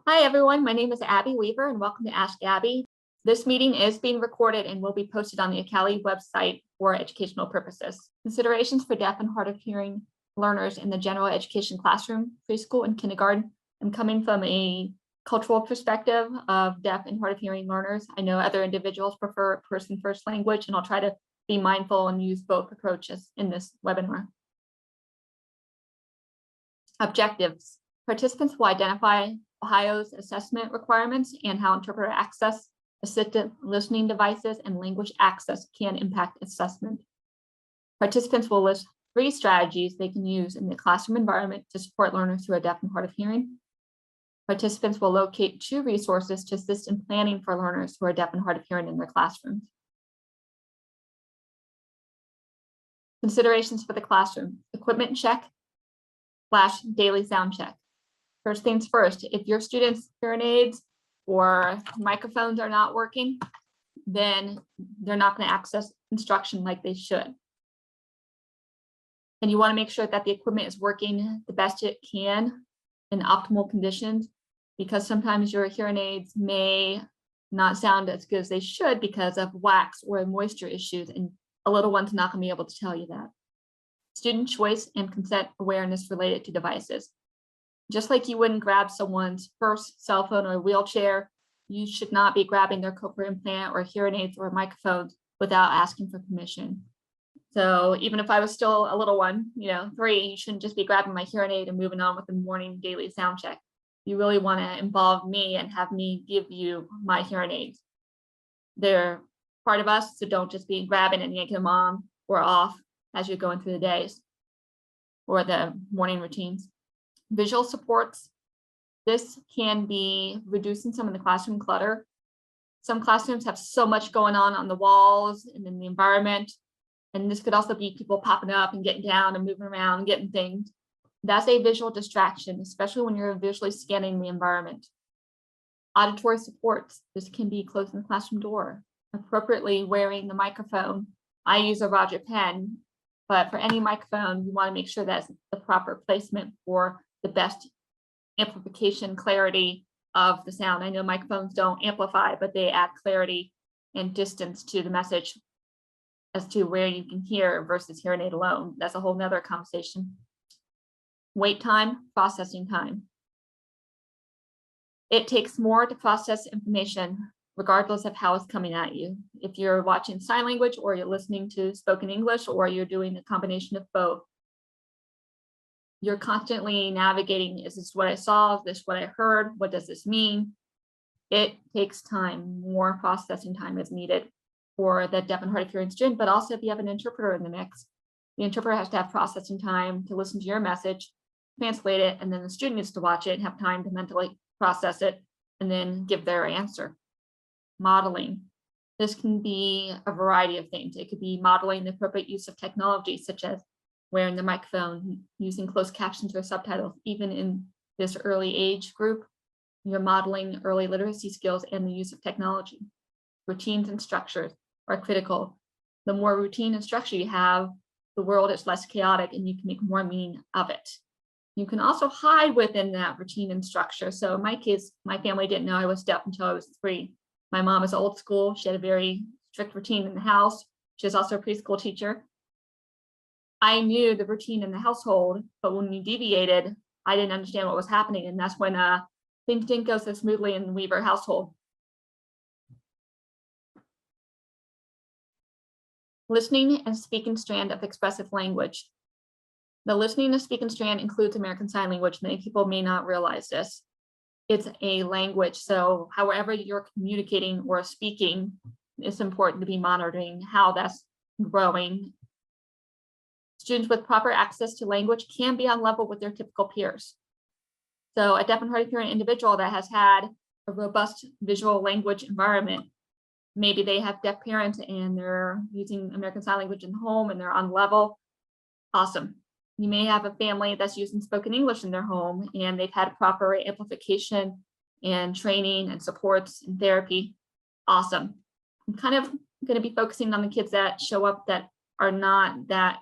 Hi, everyone. My name is Abby Weaver, and welcome to Ask Abbey. This meeting is being recorded and will be posted on the OCALI website for educational purposes. Considerations for deaf and hard of hearing learners in the general education classroom, preschool, and kindergarten. I'm coming from a cultural perspective of deaf and hard of hearing learners. I know other individuals prefer person first language, and I'll try to be mindful and use both approaches in this webinar. Objectives. Participants will identify Ohio's assessment requirements and how interpreter access, assistive listening devices, and language access can impact assessment. Participants will list 3 strategies they can use in the classroom environment to support learners who are deaf and hard of hearing. Participants will locate 2 resources to assist in planning for learners who are deaf and hard of hearing in their classrooms. Considerations for the classroom: equipment check / daily sound check. First things first, if your students' hearing aids or microphones are not working, then they're not going to access instruction like they should. And you want to make sure that the equipment is working the best it can in optimal conditions, because sometimes your hearing aids may not sound as good as they should because of wax or moisture issues, and a little one's not going to be able to tell you that. Student choice and consent awareness related to devices. Just like you wouldn't grab someone's first cell phone or wheelchair, you should not be grabbing their cochlear implant or hearing aids or microphones without asking for permission. So even if I was still a little one, 3, you shouldn't just be grabbing my hearing aid and moving on with the morning daily sound check. You really want to involve me and have me give you my hearing aids. They're part of us, so don't just be grabbing and yanking them on or off as you're going through the days or the morning routines. Visual supports. This can be reducing some of the classroom clutter. Some classrooms have so much going on the walls and in the environment. And this could also be people popping up and getting down and moving around and getting things. That's a visual distraction, especially when you're visually scanning the environment. Auditory supports. This can be closing the classroom door, appropriately wearing the microphone. I use a Roger pen, but for any microphone, you want to make sure that's the proper placement for the best amplification clarity of the sound. I know microphones don't amplify, but they add clarity and distance to the message as to where you can hear versus hearing aid alone. That's a whole nother conversation. Wait time, processing time. It takes more to process information regardless of how it's coming at you. If you're watching sign language or you're listening to spoken English or you're doing a combination of both, you're constantly navigating, is this what I saw? Is this what I heard? What does this mean? It takes time. More processing time is needed for the deaf and hard of hearing student, but also if you have an interpreter in the mix, the interpreter has to have processing time to listen to your message, translate it, and then the student needs to watch it and have time to mentally process it and then give their answer. Modeling. This can be a variety of things. It could be modeling the appropriate use of technology, such as wearing the microphone, using closed captions or subtitles. Even in this early age group, you're modeling early literacy skills and the use of technology. Routines and structures are critical. The more routine and structure you have, the world is less chaotic and you can make more meaning of it. You can also hide within that routine and structure. So in my case, my family didn't know I was deaf until I was 3. My mom is old school. She had a very strict routine in the house. She was also a preschool teacher. I knew the routine in the household, but when we deviated, I didn't understand what was happening. And that's when things didn't go so smoothly in the Weaver household. Listening and speaking strand of expressive language. The listening and speaking strand includes American Sign Language. Many people may not realize this. It's a language, so however you're communicating or speaking, it's important to be monitoring how that's growing. Students with proper access to language can be on level with their typical peers. So a deaf and hard of hearing individual that has had a robust visual language environment, maybe they have deaf parents and they're using American Sign Language in the home and they're on level, awesome. You may have a family that's using spoken English in their home and they've had proper amplification and training and supports and therapy. Awesome. I'm kind of going to be focusing on the kids that show up that are not that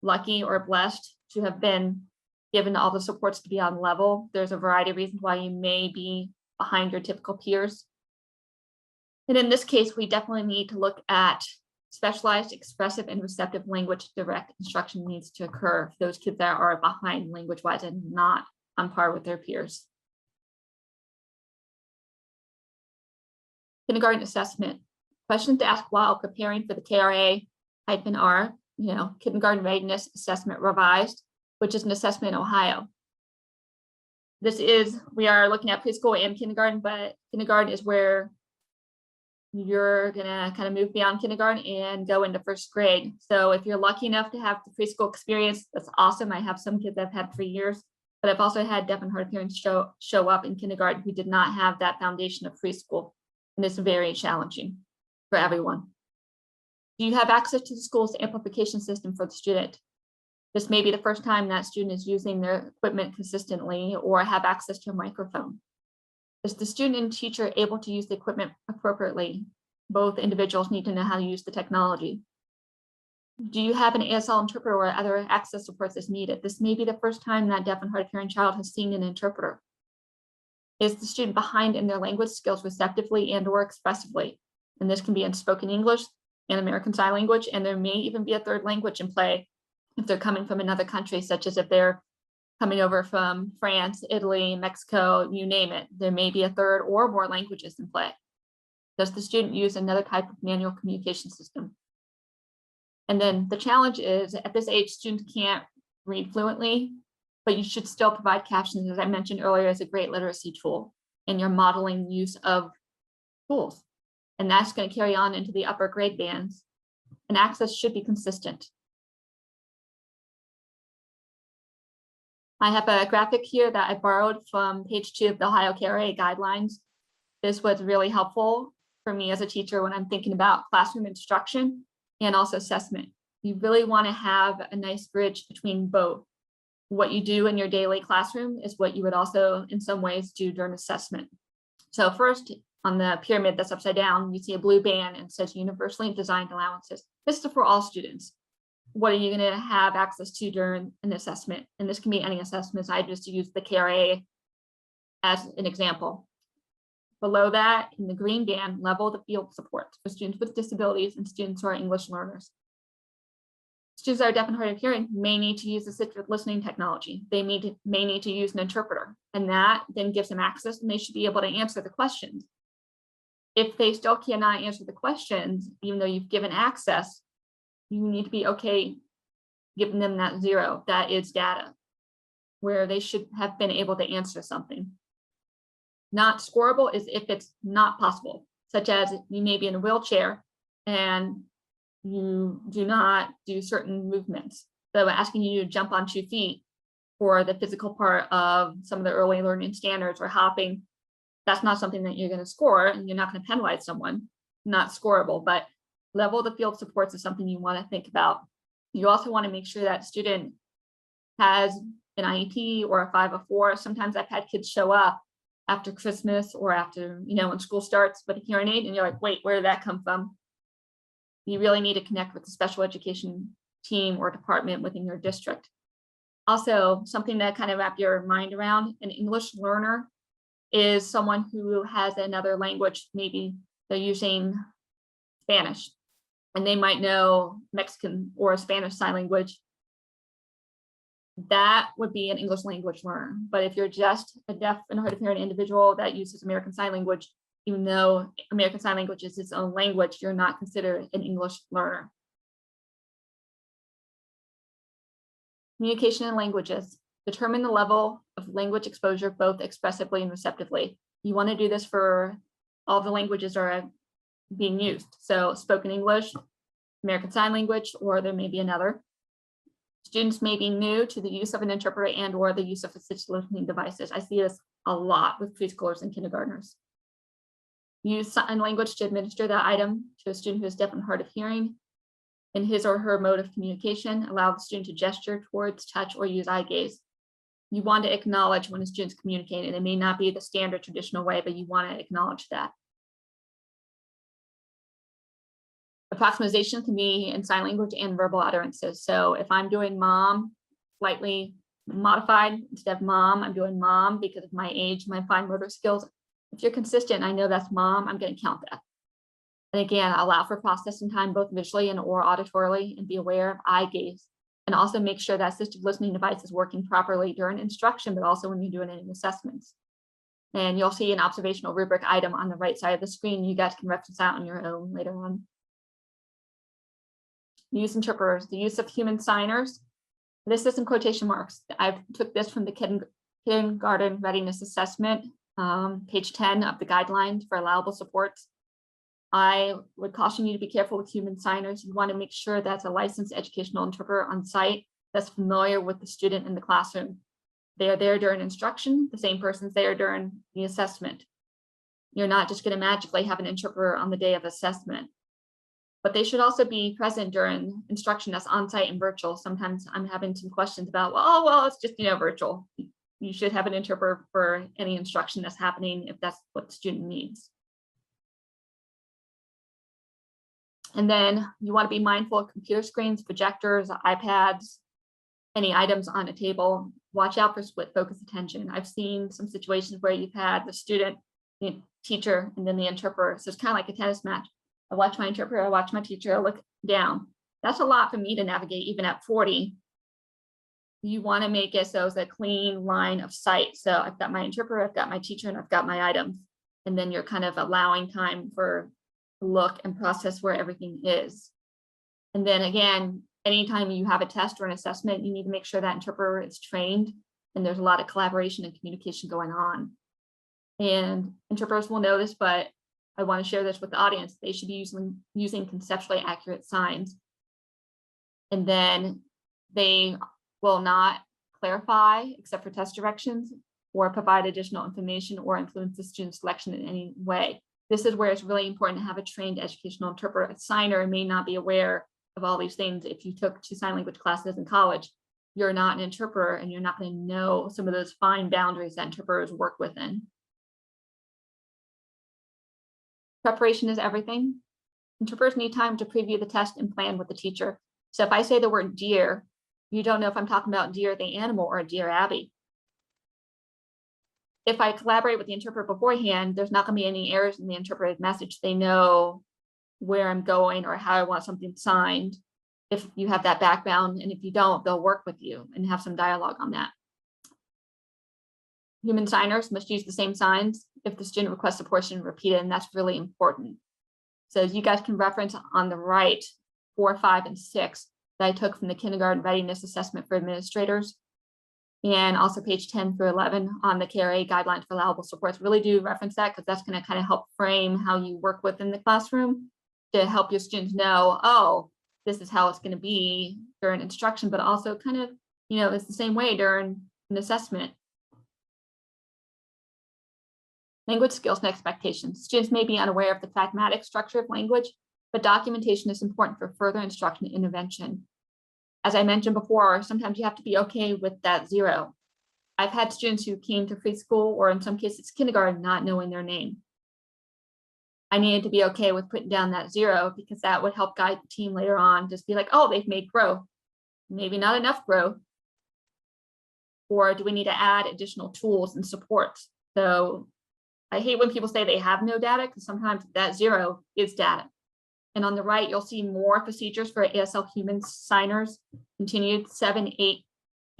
lucky or blessed to have been given all the supports to be on level. There's a variety of reasons why you may be behind your typical peers. And in this case, we definitely need to look at specialized, expressive, and receptive language direct instruction needs to occur for those kids that are behind language-wise and not on par with their peers. Kindergarten assessment. Questions to ask while preparing for the KRA-R, Kindergarten Readiness Assessment Revised, which is an assessment in Ohio. We are looking at preschool and kindergarten, but kindergarten is where you're gonna kind of move beyond kindergarten and go into first grade. So if you're lucky enough to have the preschool experience, that's awesome. I have some kids I've had for years, but I've also had deaf and hard of hearing show up in kindergarten who did not have that foundation of preschool. And it's very challenging for everyone. Do you have access to the school's amplification system for the student? This may be the first time that student is using their equipment consistently or have access to a microphone. Is the student and teacher able to use the equipment appropriately? Both individuals need to know how to use the technology. Do you have an ASL interpreter or other access supports as needed? This may be the first time that deaf and hard of hearing child has seen an interpreter. Is the student behind in their language skills receptively and or expressively? And this can be in spoken English and American Sign Language, and there may even be a third language in play if they're coming from another country, such as if they're coming over from France, Italy, Mexico, you name it. There may be a third or more languages in play. Does the student use another type of manual communication system? And then the challenge is at this age, students can't read fluently, but you should still provide captions, as I mentioned earlier, as a great literacy tool, and you're modeling use of tools. And that's going to carry on into the upper grade bands, and access should be consistent. I have a graphic here that I borrowed from page 2 of the Ohio KRA guidelines. This was really helpful for me as a teacher when I'm thinking about classroom instruction and also assessment. You really want to have a nice bridge between both. What you do in your daily classroom is what you would also in some ways do during assessment. So first, on the pyramid that's upside down, you see a blue band and it says universally designed allowances. This is for all students. What are you going to have access to during an assessment? And this can be any assessments. I just use the KRA as an example. Below that, in the green band, level the field support for students with disabilities and students who are English learners. Students that are deaf and hard of hearing may need to use assistive listening technology. They may need to use an interpreter, and that then gives them access, and they should be able to answer the questions. If they still cannot answer the questions, even though you've given access, you need to be okay giving them that 0. That is data where they should have been able to answer something. Not scoreable is if it's not possible, such as you may be in a wheelchair and you do not do certain movements. So asking you to jump on 2 feet for the physical part of some of the early learning standards or hopping, that's not something that you're going to score, and you're not going to penalize someone. Not scoreable, but level of the field supports is something you want to think about. You also want to make sure that student has an IEP or a 504. Sometimes I've had kids show up after Christmas or after, when school starts with a hearing aid, and you're like, wait, where did that come from? You really need to connect with the special education team or department within your district. Also, something to kind of wrap your mind around, an English learner is someone who has another language. Maybe they're using Spanish and they might know Mexican or Spanish sign language. That would be an English language learner. But if you're just a deaf and hard of hearing individual that uses American Sign Language, even though American Sign Language is its own language, you're not considered an English learner. Communication and languages. Determine the level of language exposure, both expressively and receptively. You want to do this for all the languages are being used. So spoken English, American Sign Language, or there may be another. Students may be new to the use of an interpreter and or the use of assistive listening devices. I see this a lot with preschoolers and kindergartners. Use sign language to administer that item to a student who is deaf and hard of hearing. In his or her mode of communication, allow the student to gesture towards, touch, or use eye gaze. You want to acknowledge when a student's communicating. It may not be the standard traditional way, but you want to acknowledge that. Approximation can be in sign language and verbal utterances. So if I'm doing mom, slightly modified. Instead of mom, I'm doing mom because of my age, my fine motor skills. If you're consistent, I know that's mom, I'm going to count that. And again, allow for processing time, both visually and or auditorily, and be aware of eye gaze. And also make sure that assistive listening device is working properly during instruction, but also when you're doing any assessments. And you'll see an observational rubric item on the right side of the screen. You guys can reference that on your own later on. Use interpreters, the use of human signers. This is in quotation marks. I took this from the kindergarten readiness assessment, page 10 of the guidelines for allowable supports. I would caution you to be careful with human signers. You want to make sure that's a licensed educational interpreter on site that's familiar with the student in the classroom. They are there during instruction, the same person's there during the assessment. You're not just going to magically have an interpreter on the day of assessment. But they should also be present during instruction that's on-site and virtual. Sometimes I'm having some questions about, well, it's just, virtual. You should have an interpreter for any instruction that's happening if that's what the student needs. And then you want to be mindful of computer screens, projectors, iPads, any items on a table. Watch out for split focus attention. I've seen some situations where you've had the student, the teacher, and then the interpreter. So it's kind of like a tennis match. I watch my interpreter, I watch my teacher, I look down. That's a lot for me to navigate even at 40. You want to make it so it's a clean line of sight. So I've got my interpreter, I've got my teacher, and I've got my items. And then you're kind of allowing time for look and process where everything is. And then again, anytime you have a test or an assessment, you need to make sure that interpreter is trained and there's a lot of collaboration and communication going on. And interpreters will know this, but I want to share this with the audience. They should be using conceptually accurate signs. And then they will not clarify except for test directions or provide additional information or influence the student selection in any way. This is where it's really important to have a trained educational interpreter. A signer may not be aware of all these things. If you took 2 sign language classes in college, you're not an interpreter and you're not going to know some of those fine boundaries that interpreters work within. Preparation is everything. Interpreters need time to preview the test and plan with the teacher. So if I say the word dear, you don't know if I'm talking about dear the animal or dear Abby. If I collaborate with the interpreter beforehand, there's not going to be any errors in the interpreted message. They know where I'm going or how I want something signed. If you have that background, and if you don't, they'll work with you and have some dialogue on that. Human signers must use the same signs if the student requests a portion repeated, and that's really important. So you guys can reference on the right 4, 5, and 6 that I took from the kindergarten readiness assessment for administrators, and also page 10 through 11 on the KRA guidelines for allowable supports. Really do reference that because that's going to kind of help frame how you work within the classroom to help your students know, oh, this is how it's going to be during instruction, but also kind of, it's the same way during an assessment. Language skills and expectations. Students may be unaware of the pragmatic structure of language, but documentation is important for further instruction and intervention. As I mentioned before, sometimes you have to be okay with that 0. I've had students who came to preschool or in some cases kindergarten not knowing their name. I needed to be okay with putting down that 0 because that would help guide the team later on. Just be like, oh, they've made growth. Maybe not enough growth. Or do we need to add additional tools and supports? So I hate when people say they have no data because sometimes that 0 is data. And on the right, you'll see more procedures for ASL human signers, continued 7, 8,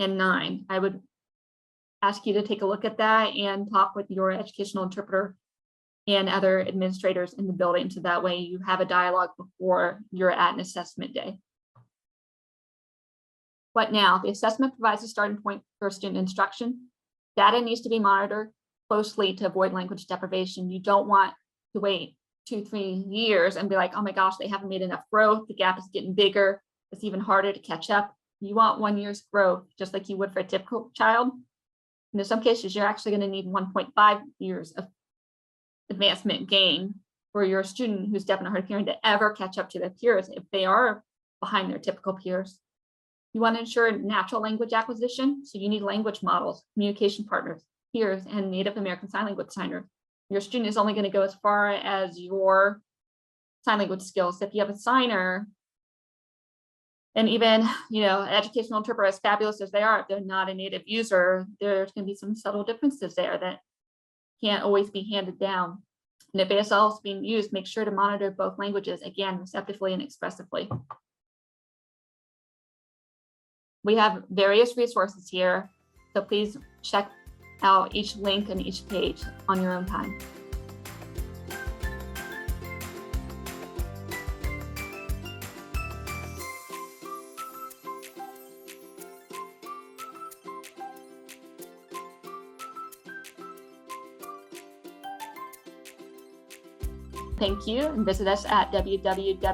and 9. I would ask you to take a look at that and talk with your educational interpreter and other administrators in the building. So that way you have a dialogue before you're at an assessment day. What now? The assessment provides a starting point for student instruction. Data needs to be monitored closely to avoid language deprivation. You don't want to wait 2, 3 years and be like, oh my gosh, they haven't made enough growth. The gap is getting bigger. It's even harder to catch up. You want 1 year's growth, just like you would for a typical child. And in some cases, you're actually going to need 1.5 years of advancement gain for your student who's deaf and hard of hearing to ever catch up to their peers if they are behind their typical peers. You want to ensure natural language acquisition. So you need language models, communication partners, peers, and Native American Sign Language signers. Your student is only going to go as far as your sign language skills. If you have a signer And even, educational interpreter, as fabulous as they are, if they're not a native user, there's going to be some subtle differences there that can't always be handed down. And if ASL is being used, make sure to monitor both languages, again, receptively and expressively. We have various resources here, so please check out each link and each page on your own time. Thank you, and visit us at www.ocali.org.